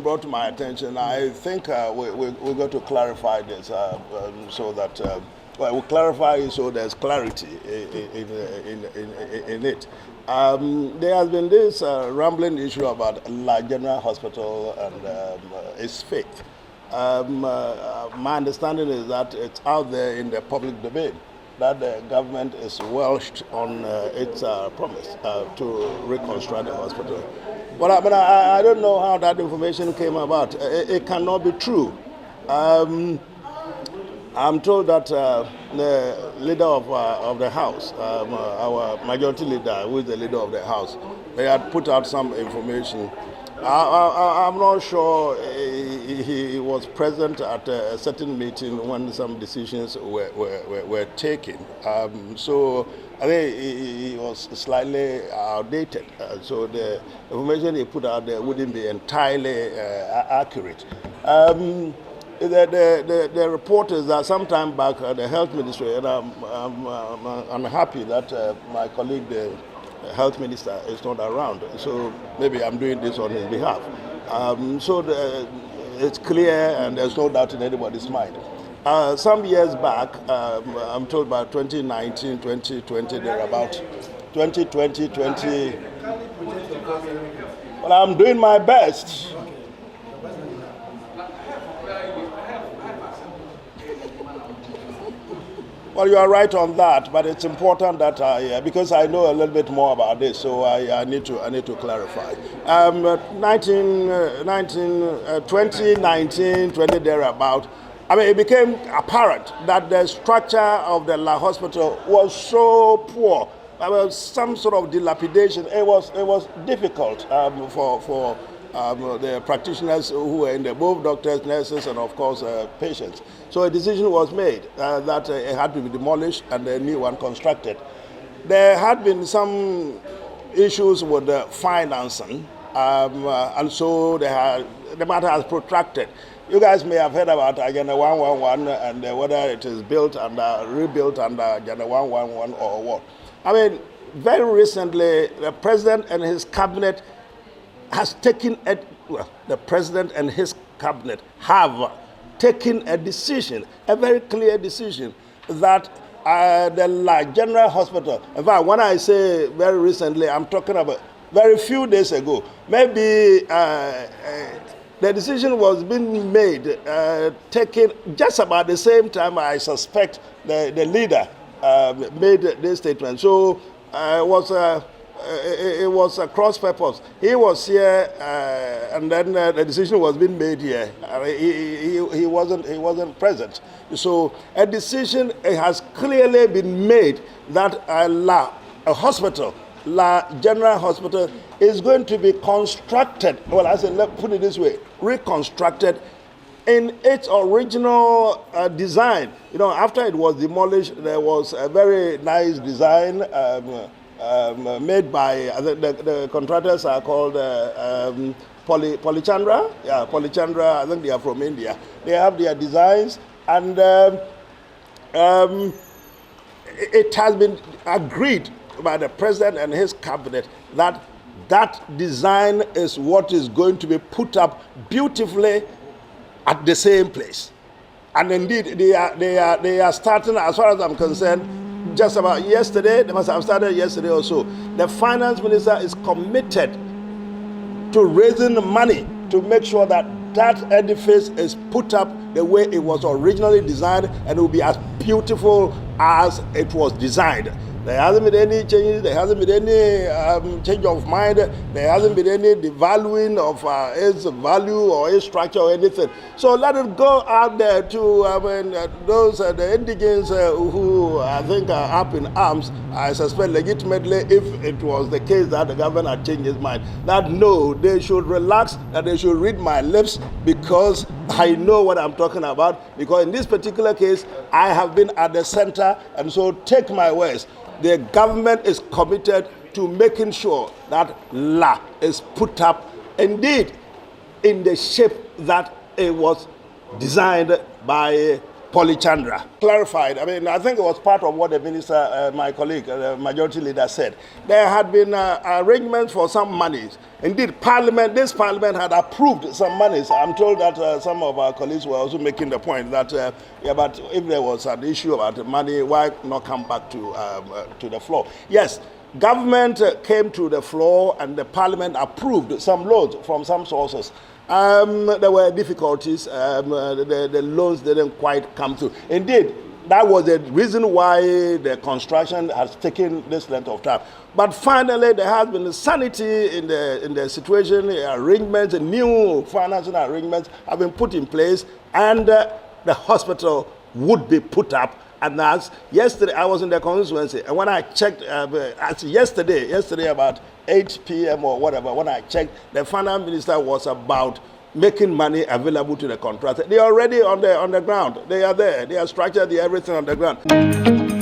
brought to my attention. I think we're going to clarify this so that, well, we'll clarify it so there's clarity in it. There has been this rambling issue about La General Hospital and its fate. My understanding is that it's out there in the public domain that the government is welched on its promise to reconstruct the hospital. But I don't know how that information came about. It cannot be true. I'm told that the leader of the House, our majority leader, who is the leader of the House, they had put out some information. I'm not sure he was present at a certain meeting when some decisions were taken. So I think he was slightly outdated. So the information he put out there wouldn't be entirely accurate. The report is that sometime back the health ministry, and I'm happy that my colleague, the health minister, is not around. So maybe I'm doing this on his behalf. It's clear and there's no doubt in anybody's mind. Some years back, I'm told about 2019, 2020, thereabout. 2020, 20. Well, I'm doing my best. Well, you are right on that, but it's important that because I know a little bit more about this, so I need to clarify. 2019, 20 thereabout, I mean, it became apparent that the structure of the La Hospital was so poor. There was some sort of dilapidation. It was difficult for the practitioners who were in there, both doctors, nurses, and of course patients. So a decision was made that it had to be demolished and a new one constructed. There had been some issues with the financing, and so the matter has protracted. You guys may have heard about Agenda 111 and whether it is built and rebuilt under Agenda 111 or what. I mean, very recently, the president and his cabinet has taken the president and his cabinet have taken a decision, a very clear decision, that the La General Hospital, in fact, when I say very recently, I'm talking about very few days ago, maybe the decision was being made, taken just about the same time I suspect the leader made this statement. So it was a cross purpose. He was here, and then the decision was being made here. He wasn't present. So a decision has clearly been made that a hospital, La General Hospital, is going to be constructed. Well, I said, let's put it this way: reconstructed in its original design. You know, after it was demolished, there was a very nice design. Made by the contractors are called Polychandra. Yeah, Polychandra. I think they are from India. They have their designs, and it has been agreed by the president and his cabinet that that design is what is going to be put up beautifully at the same place. And indeed, they are starting, as far as I'm concerned, just about yesterday. They must have started yesterday or so. The finance minister is committed to raising money to make sure that that edifice is put up the way it was originally designed, and it will be as beautiful as it was designed. There hasn't been any changes. There hasn't been any change of mind. There hasn't been any devaluing of its value or its structure or anything. So let it go out there to those the indigents who I think are up in arms. I suspect legitimately, if it was the case that the government had changed his mind, that no, they should relax, that they should read my lips, because I know what I'm talking about. Because in this particular case, I have been at the center, and so take my words. The government is committed to making sure that La is put up indeed in the shape that it was designed by Polychandra, clarified. I mean, I think it was part of what the minister, my colleague, the majority leader said. There had been arrangements for some monies. Indeed, this parliament had approved some monies. I'm told that some of our colleagues were also making the point that, but if there was an issue about the money, why not come back to the floor? Yes, government came to the floor and the parliament approved some loans from some sources. There were difficulties. The loans didn't quite come through. Indeed, that was the reason why the construction has taken this length of time. But finally, there has been sanity in the situation. Arrangements, new financial arrangements have been put in place, and the hospital would be put up. And as yesterday, I was in the constituency, and when I checked, yesterday about 8 p.m. or whatever, when I checked, the finance minister was about making money available to the contractor. They are already on the ground. They are there. They are structured, everything on the ground.